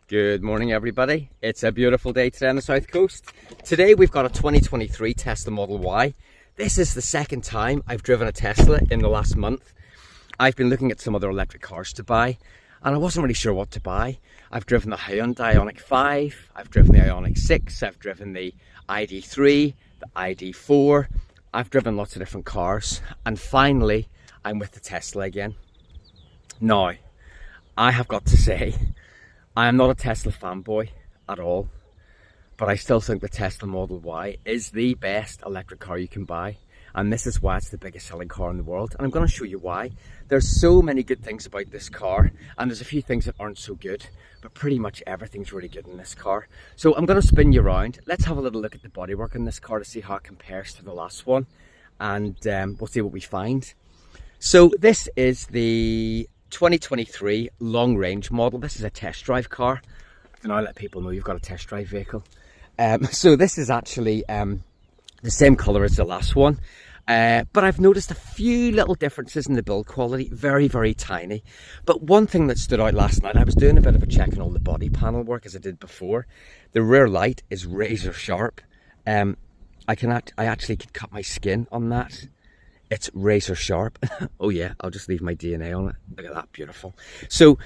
Good morning, everybody. It's a beautiful day today on the south coast. Today we've got a 2023 Tesla Model Y. This is the second time I've driven a Tesla in the last month. I've been looking at some other electric cars to buy and I wasn't really sure what to buy. I've driven the Hyundai Ioniq 5, I've driven the Ioniq 6, I've driven the ID3, the ID4. I've driven lots of different cars and finally I'm with the Tesla again. Now, I have got to say, I am not a Tesla fanboy at all, but I still think the Tesla Model Y is the best electric car you can buy, and this is why it's the biggest selling car in the world, and I'm going to show you why. There's so many good things about this car, and there's a few things that aren't so good, but pretty much everything's really good in this car. So I'm going to spin you around. Let's have a little look at the bodywork in this car to see how it compares to the last one, and we'll see what we find. So this is the 2023 long range model. This is a test drive car. And I let people know you've got a test drive vehicle. So this is actually the same colour as the last one. But I've noticed a few little differences in the build quality, very, very tiny. But one thing that stood out last night, I was doing a bit of a check on all the body panel work as I did before. The rear light is razor sharp. I actually could cut my skin on that. It's razor sharp. Oh yeah, I'll just leave my DNA on it. Look at that, beautiful. So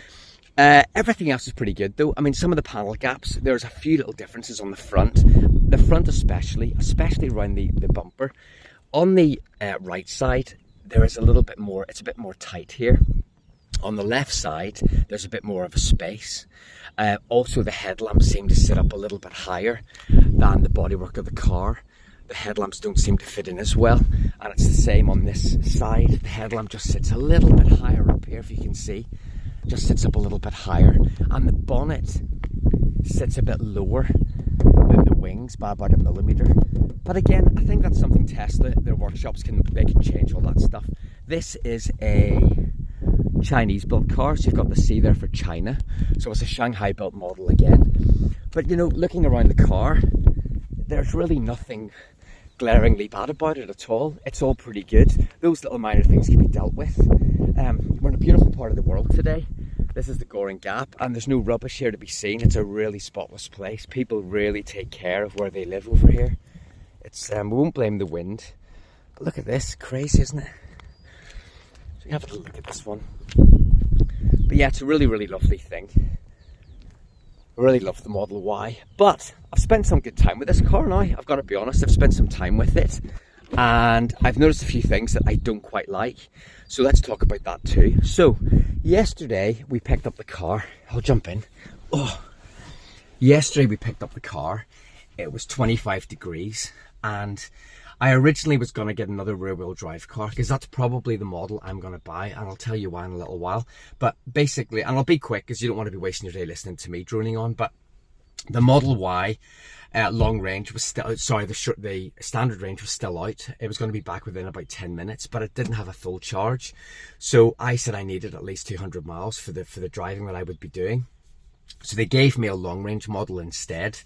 everything else is pretty good though. I mean, some of the panel gaps, there's a few little differences on the front. The front especially around the bumper. On the right side, there is a little bit more, it's a bit more tight here. On the left side, there's a bit more of a space. Also, the headlamps seem to sit up a little bit higher than the bodywork of the car. The headlamps don't seem to fit in as well, and it's the same on this side. The headlamp just sits a little bit higher up here, if you can see, just sits up a little bit higher, and the bonnet sits a bit lower than the wings by about 1 millimeter. But again, I think that's something Tesla, their workshops can change all that stuff. This is a Chinese built car, so you've got the C there for China, so it's a Shanghai built model again. But you know, looking around the car, there's really nothing glaringly bad about it at all. It's all pretty good. Those little minor things can be dealt with. We're in a beautiful part of the world today. This is the Goring Gap, and there's no rubbish here to be seen. It's a really spotless place. People really take care of where they live over here. It's we won't blame the wind. But look at this, crazy, isn't it? So you have a look at this one. But yeah, it's a really, really lovely thing. I really love the Model Y, but I've spent some good time with this car now. I've got to be honest, I've spent some time with it and I've noticed a few things that I don't quite like. So let's talk about that too. So yesterday we picked up the car. I'll jump in. Yesterday we picked up the car. It was 25 degrees and I originally was going to get another rear-wheel drive car because that's probably the model I'm going to buy, and I'll tell you why in a little while. But basically, and I'll be quick because you don't want to be wasting your day listening to me droning on, but the Model Y long range was still, sorry, the standard range was still out. It was going to be back within about 10 minutes, but it didn't have a full charge. So I said I needed at least 200 miles for the driving that I would be doing. So they gave me a long range model instead,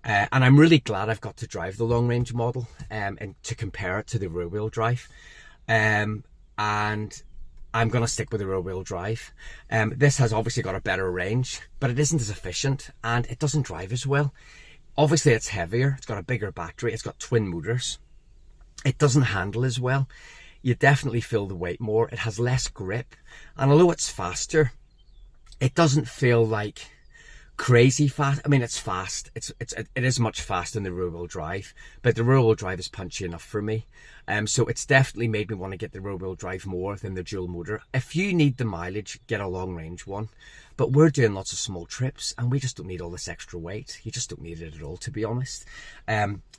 and I'm really glad I've got to drive the long range model and to compare it to the rear wheel drive, and I'm going to stick with the rear wheel drive. This has obviously got a better range, but it isn't as efficient and it doesn't drive as well. Obviously it's heavier, it's got a bigger battery, it's got twin motors. It doesn't handle as well. You definitely feel the weight more. It has less grip, and although it's faster, it doesn't feel like crazy fast. I mean, it's fast. It is much faster than the rear wheel drive, but the rear wheel drive is punchy enough for me. So it's definitely made me want to get the rear wheel drive more than the dual motor. If you need the mileage, get a long range one. But we're doing lots of small trips and we just don't need all this extra weight. You just don't need it at all, to be honest.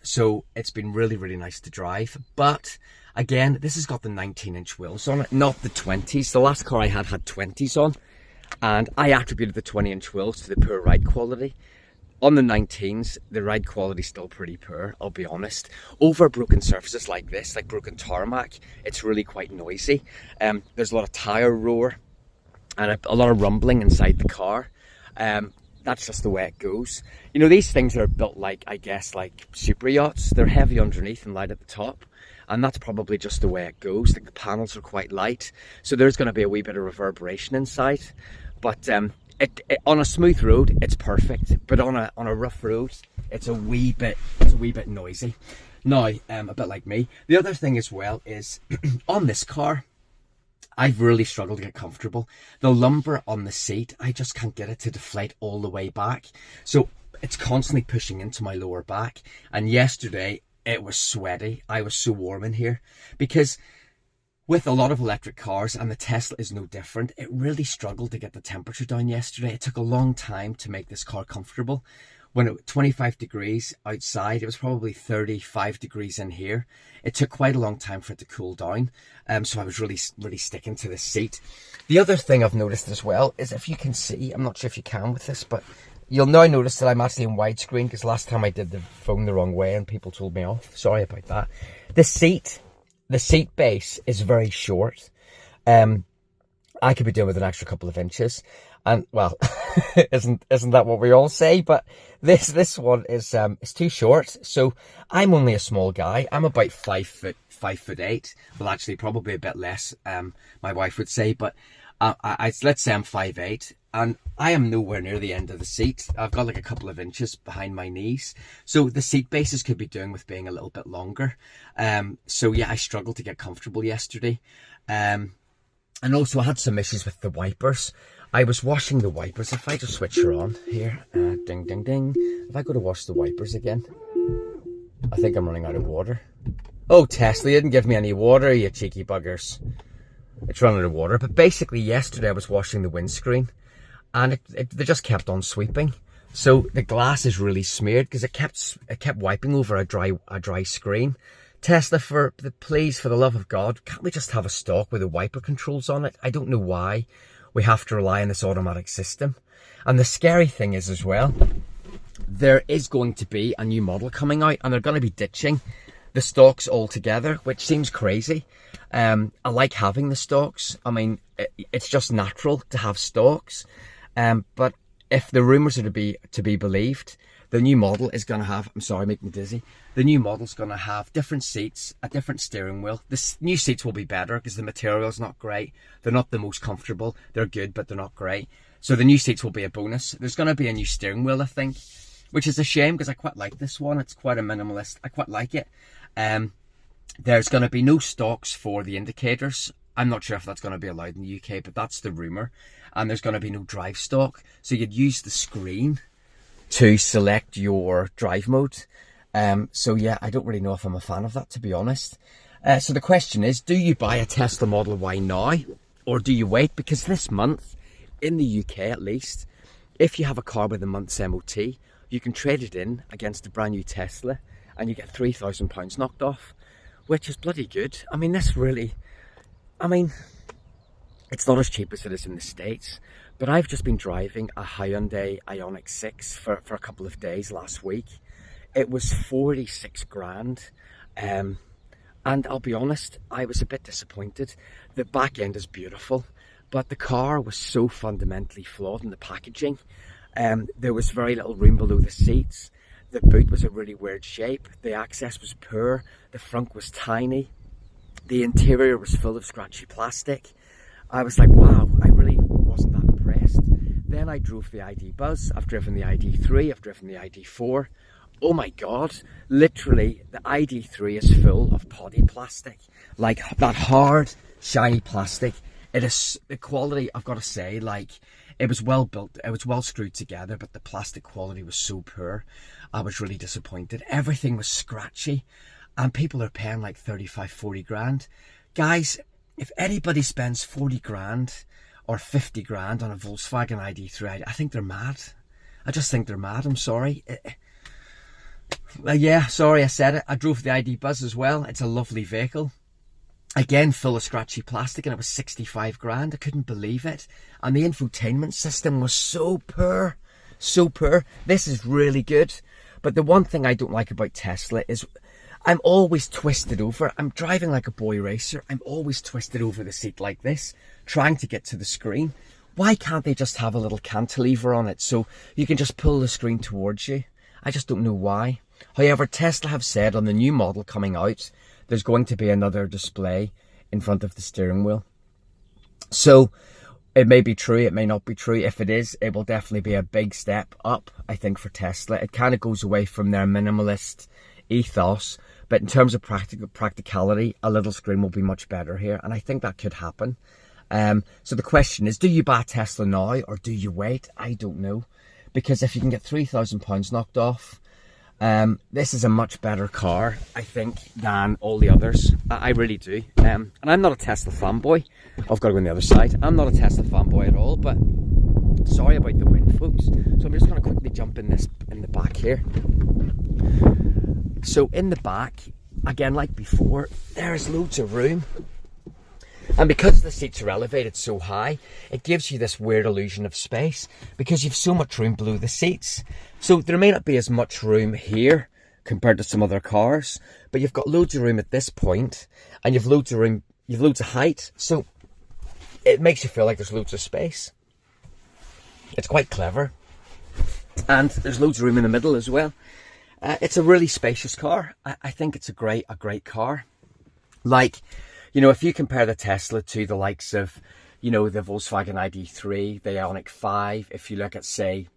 So it's been really, really nice to drive. But again, this has got the 19-inch wheels on it, not the 20s. The last car I had 20s on. And I attributed the 20-inch wheels to the poor ride quality. On the 19s, the ride quality is still pretty poor, I'll be honest. Over broken surfaces like this, like broken tarmac, it's really quite noisy. There's a lot of tyre roar and a lot of rumbling inside the car. That's just the way it goes. You know, these things are built like, I guess, like super yachts. They're heavy underneath and light at the top. And that's probably just the way it goes. The panels are quite light, so there's going to be a wee bit of reverberation inside. But On a smooth road, it's perfect, but on a rough road, it's a wee bit noisy. Now, a bit like me. The other thing as well is on this car, I've really struggled to get comfortable. The lumbar on the seat, I just can't get it to deflate all the way back. So it's constantly pushing into my lower back. And yesterday, it was sweaty. I was so warm in here because with a lot of electric cars, and the Tesla is no different, it really struggled to get the temperature down yesterday. It took a long time to make this car comfortable. When it was 25 degrees outside, it was probably 35 degrees in here. It took quite a long time for it to cool down. So I was really sticking to the seat. The other thing I've noticed as well is, if you can see, I'm not sure if you can with this, but you'll now notice that I'm actually in widescreen, because last time I did the phone the wrong way and people told me off. Sorry about that. The seat base is very short. I could be doing with an extra couple of inches. And well, isn't that what we all say? But this one is too short. So I'm only a small guy. I'm about 5'8". Well, actually, probably a bit less. My wife would say, but let's say I'm 5'8", and I am nowhere near the end of the seat. I've got like a couple of inches behind my knees. So the seat bases could be doing with being a little bit longer. So yeah, I struggled to get comfortable yesterday. And also I had some issues with the wipers. I was washing the wipers. If I just switch her on here, ding, ding, ding. If I go to wash the wipers again, I think I'm running out of water. Oh, Tesla, you didn't give me any water, you cheeky buggers. It's running out of water. But basically yesterday I was washing the windscreen, and they just kept on sweeping. So the glass is really smeared because it kept wiping over a dry screen. Tesla, please, for the love of God, can't we just have a stock with the wiper controls on it? I don't know why we have to rely on this automatic system. And the scary thing is as well, there is going to be a new model coming out, and they're going to be ditching the stocks altogether, which seems crazy. I like having the stocks. I mean, it's just natural to have stocks. But if the rumours are to be believed, the new model is going to have, I'm sorry, make me dizzy. The new model's going to have different seats, a different steering wheel. The new seats will be better because the material's not great. They're not the most comfortable. They're good, but they're not great. So the new seats will be a bonus. There's going to be a new steering wheel, I think, which is a shame because I quite like this one. It's quite a minimalist. I quite like it. There's going to be no stocks for the indicators. I'm not sure if that's going to be allowed in the UK, but that's the rumour. And there's going to be no drive stock. So you'd use the screen to select your drive mode. So yeah, I don't really know if I'm a fan of that, to be honest. So the question is, do you buy a Tesla Model Y now, or do you wait? Because this month, in the UK at least, if you have a car with a month's MOT, you can trade it in against a brand new Tesla, and you get £3,000 knocked off, which is bloody good. I mean, it's not as cheap as it is in the States, but I've just been driving a Hyundai Ioniq 6 for a couple of days last week. It was 46 grand. And I'll be honest, I was a bit disappointed. The back end is beautiful, but the car was so fundamentally flawed in the packaging. There was very little room below the seats. The boot was a really weird shape. The access was poor. The front was tiny. The interior was full of scratchy plastic. I was like, wow, I really wasn't that impressed. Then I drove the ID Buzz. I've driven the ID3. I've driven the ID4. Oh my God, literally the ID3 is full of poddy plastic. Like that hard, shiny plastic. It is the quality, I've got to say, like it was well built. It was well screwed together, but the plastic quality was so poor. I was really disappointed. Everything was scratchy, and people are paying like 35, 40 grand. Guys, if anybody spends 40 grand or 50 grand on a Volkswagen ID3, I think they're mad. I just think they're mad. I'm sorry. Yeah, sorry I said it. I drove the ID Buzz as well. It's a lovely vehicle. Again, full of scratchy plastic, and it was 65 grand. I couldn't believe it. And the infotainment system was so poor. So poor. This is really good. But the one thing I don't like about Tesla is I'm always twisted over. I'm driving like a boy racer. I'm always twisted over the seat like this, trying to get to the screen. Why can't they just have a little cantilever on it so you can just pull the screen towards you? I just don't know why. However, Tesla have said on the new model coming out, there's going to be another display in front of the steering wheel. So It may be true, it may not be true. If it is, it will definitely be a big step up, I think, for Tesla. It kind of goes away from their minimalist ethos, but in terms of practicality, a little screen will be much better here, and I think that could happen. So the question is, do you buy Tesla now or do you wait? I don't know, because if you can get £3,000 knocked off, this is a much better car, I think, than all the others. I really do. And I'm not a Tesla fanboy. I've got to go on the other side. I'm not a Tesla fanboy at all, but sorry about the wind, folks. So I'm just going to quickly jump in the back here. So in the back, again, like before, there is loads of room. And because the seats are elevated so high, it gives you this weird illusion of space because you've so much room below the seats. So there may not be as much room here compared to some other cars, but you've got loads of room at this point, and you've loads of room, you've loads of height. So it makes you feel like there's loads of space. It's quite clever. And there's loads of room in the middle as well. It's a really spacious car. I think it's a great car. Like, you know, if you compare the Tesla to the likes of, you know, the Volkswagen ID3, the Ioniq 5, if you look at, say,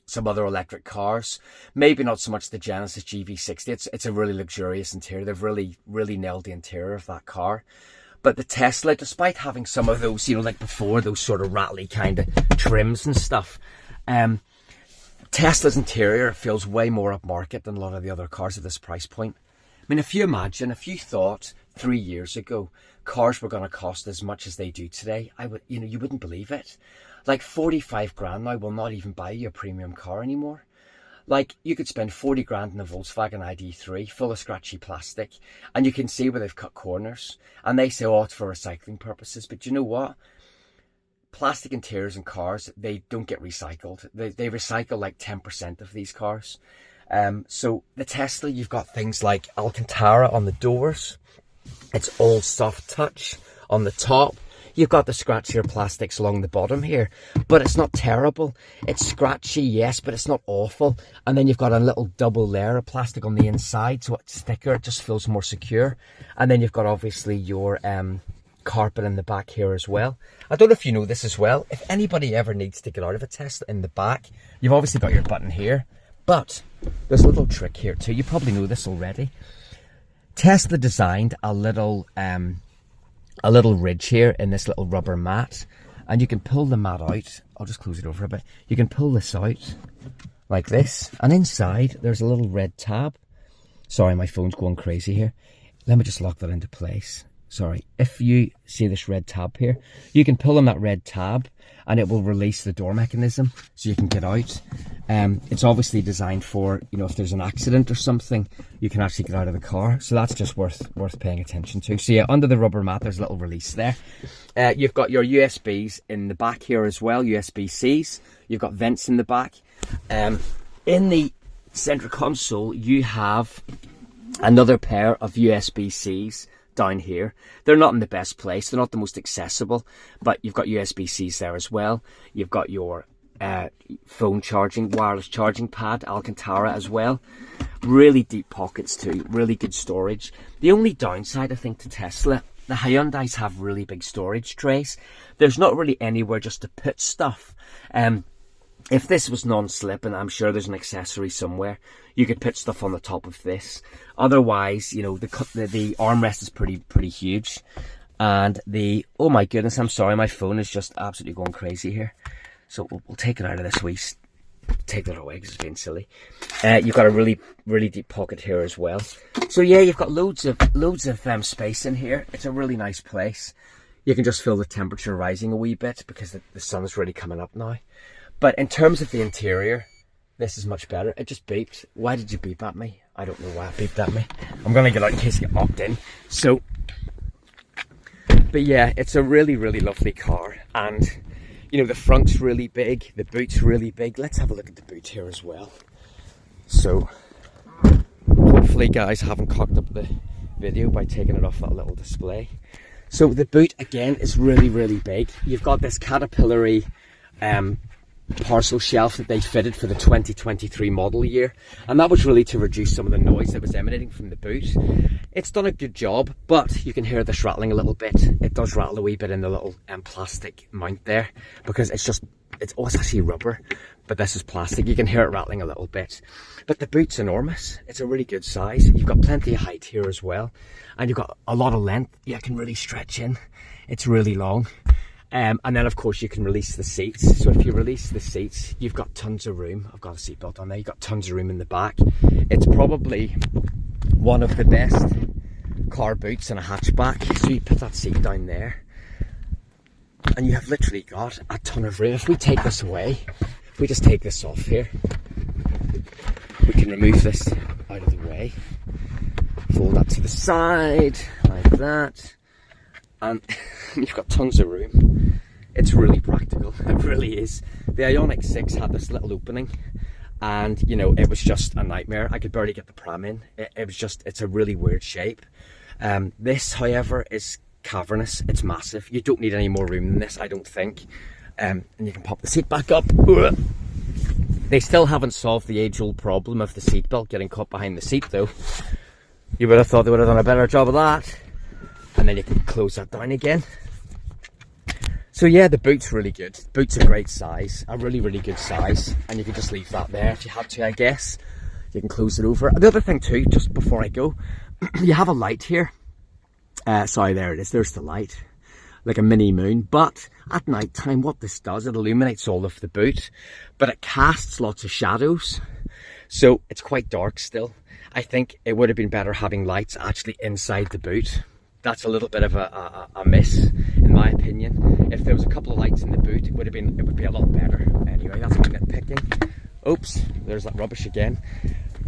some other electric cars, maybe not so much the Genesis GV60, it's a really luxurious interior. They've really nailed the interior of that car. But the Tesla, despite having some of those, you know, like before, those sort of rattly kind of trims and stuff, Tesla's interior feels way more upmarket than a lot of the other cars at this price point. I mean, if you thought 3 years ago cars were going to cost as much as they do today, you wouldn't believe it. Like 45 grand now will not even buy you a premium car anymore. Like, you could spend 40 grand in a Volkswagen ID3 full of scratchy plastic, and you can see where they've cut corners, and they say, oh, it's for recycling purposes. But you know what? Plastic interiors in cars, they don't get recycled. They recycle like 10% of these cars. So the Tesla, you've got things like Alcantara on the doors. It's all soft touch on the top. You've got the scratchier plastics along the bottom here, but it's not terrible. It's scratchy, yes, but it's not awful. And then you've got a little double layer of plastic on the inside, so it's thicker. It just feels more secure. And then you've got obviously your carpet in the back here as well. I don't know if you know this as well. If anybody ever needs to get out of a Tesla in the back, you've obviously got your button here, but there's a little trick here too. You probably know this already. Tesla designed a little ridge here in this little rubber mat, and you can pull the mat out. I'll just close it over a bit. You can pull this out like this, and inside there's a little red tab. Sorry, my phone's going crazy here. Let me just lock that into place. Sorry, if you see this red tab here, you can pull on that red tab and it will release the door mechanism so you can get out. It's obviously designed for, you know, if there's an accident or something, you can actually get out of the car. So that's just worth paying attention to. So yeah, under the rubber mat, there's a little release there. You've got your USBs in the back here as well, USB-Cs. You've got vents in the back. In the center console, you have another pair of USB-Cs down here. They're not in the best place, they're not the most accessible, but you've got USB-Cs there as well. You've got your phone charging, wireless charging pad, Alcantara as well. Really deep pockets too, really good storage. The only downside, I think, to Tesla, the Hyundais have really big storage trays. There's not really anywhere just to put stuff. If this was non-slip, and I'm sure there's an accessory somewhere, you could put stuff on the top of this. Otherwise, you know, the armrest is pretty huge. And oh my goodness, I'm sorry, my phone is just absolutely going crazy here. So we'll take it out of this take that away because it's being silly. You've got a really deep pocket here as well. So yeah, you've got loads of space in here. It's a really nice place. You can just feel the temperature rising a wee bit because the sun is really coming up now. But in terms of the interior, this is much better. It just beeped. Why did you beep at me? I don't know why it beeped at me. I'm going to get out in case I get locked in. So, but yeah, it's a really lovely car. And, you know, the front's really big. The boot's really big. Let's have a look at the boot here as well. So, hopefully, guys, I haven't cocked up the video by taking it off that little display. So the boot, again, is really big. You've got this caterpillar-y parcel shelf that they fitted for the 2023 model year, and that was really to reduce some of the noise that was emanating from the boot. It's done a good job, but you can hear this rattling a little bit. It does rattle a wee bit in the little plastic mount there, because it's actually rubber, but this is plastic. You can hear it rattling a little bit, but the boot's enormous. It's a really good size. You've got plenty of height here as well, and you've got a lot of length. You can really stretch in. It's really long. And then of course you can release the seats. So if you release the seats, you've got tons of room. I've got a seatbelt on there. You've got tons of room in the back. It's probably one of the best car boots in a hatchback. So you put that seat down there, and you have literally got a ton of room. If we take this away, if we just take this off here, we can remove this out of the way, fold that to the side like that, and you've got tons of room. It's really practical, it really is. The Ioniq 6 had this little opening, and you know, it was just a nightmare. I could barely get the pram in. It's a really weird shape. This, however, is cavernous. It's massive. You don't need any more room than this, I don't think. And you can pop the seat back up. They still haven't solved the age-old problem of the seatbelt getting caught behind the seat, though. You would have thought they would have done a better job of that. And then you can close that down again. So yeah, the boot's really good. The boot's a great size, a really, really good size. And you can just leave that there if you had to, I guess. You can close it over. The other thing too, just before I go, you have a light here. Sorry, there it is. There's the light, like a mini moon. But at night time, what this does, it illuminates all of the boot, but it casts lots of shadows. So it's quite dark still. I think it would have been better having lights actually inside the boot. That's a little bit of a miss, in my opinion. If there was a couple of lights in the boot, it would be a lot better. Anyway, that's my nitpicking. Oops, there's that rubbish again.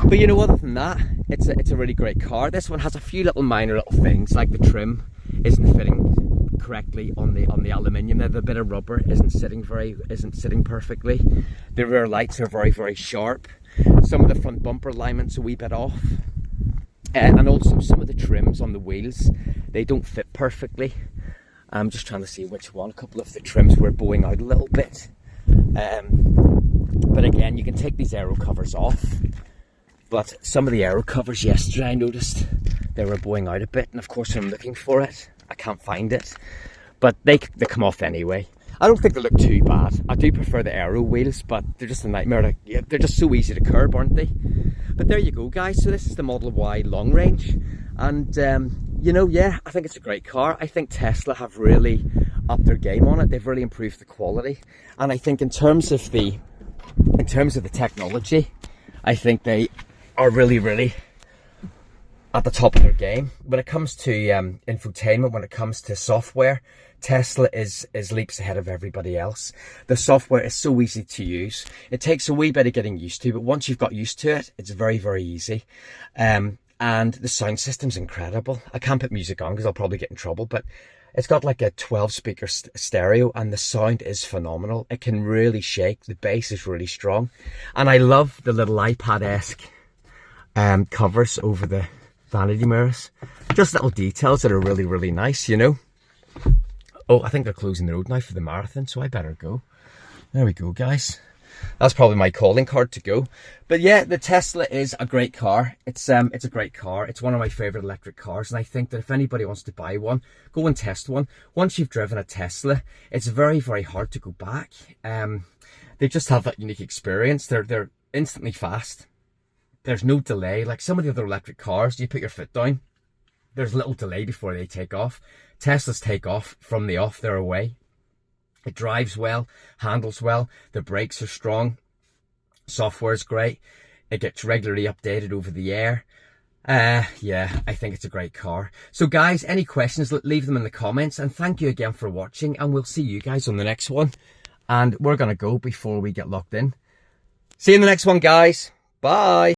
But you know, other than that, it's a really great car. This one has a few little minor little things, like the trim isn't fitting correctly on the aluminium. The bit of rubber isn't sitting perfectly. The rear lights are very, very sharp. Some of the front bumper alignment's a wee bit off. And also some of the trims on the wheels, they don't fit perfectly. I'm just trying to see which one. A couple of the trims were bowing out a little bit. But again, you can take these aero covers off. But some of the aero covers yesterday, I noticed they were bowing out a bit. And of course, when I'm looking for it, I can't find it. But they come off anyway. I don't think they look too bad. I do prefer the aero wheels, but they're just a nightmare. They're just so easy to curb, aren't they? But there you go, guys. So this is the Model Y long range. And, you know, yeah, I think it's a great car. I think Tesla have really upped their game on it. They've really improved the quality. And I think in terms of the technology, I think they are really, really at the top of their game. When it comes to infotainment, when it comes to software, Tesla is leaps ahead of everybody else. The software is so easy to use. It takes a wee bit of getting used to, but once you've got used to it, it's very, very easy. And the sound system's incredible. I can't put music on because I'll probably get in trouble, but it's got like a 12 speaker stereo, and the sound is phenomenal. It can really shake. The bass is really strong. And I love the little iPad-esque covers over the vanity mirrors. Just little details that are really, really nice, you know. Oh, I think they're closing the road now for the marathon, so I better go. There we go, guys. That's probably my calling card to go. But yeah, the Tesla is a great car. It's a great car. It's one of my favorite electric cars, and I think that if anybody wants to buy one, go and test one. Once you've driven a Tesla, it's very, very hard to go back. They just have that unique experience. They're instantly fast. There's no delay. Like some of the other electric cars, you put your foot down, there's little delay before they take off. Teslas take off from the off, they're away. It drives well, handles well, the brakes are strong, software's great, it gets regularly updated over the air. Yeah, I think it's a great car. So guys, any questions, leave them in the comments, and thank you again for watching, and we'll see you guys on the next one. And we're gonna go before we get locked in. See you in the next one, guys. Bye.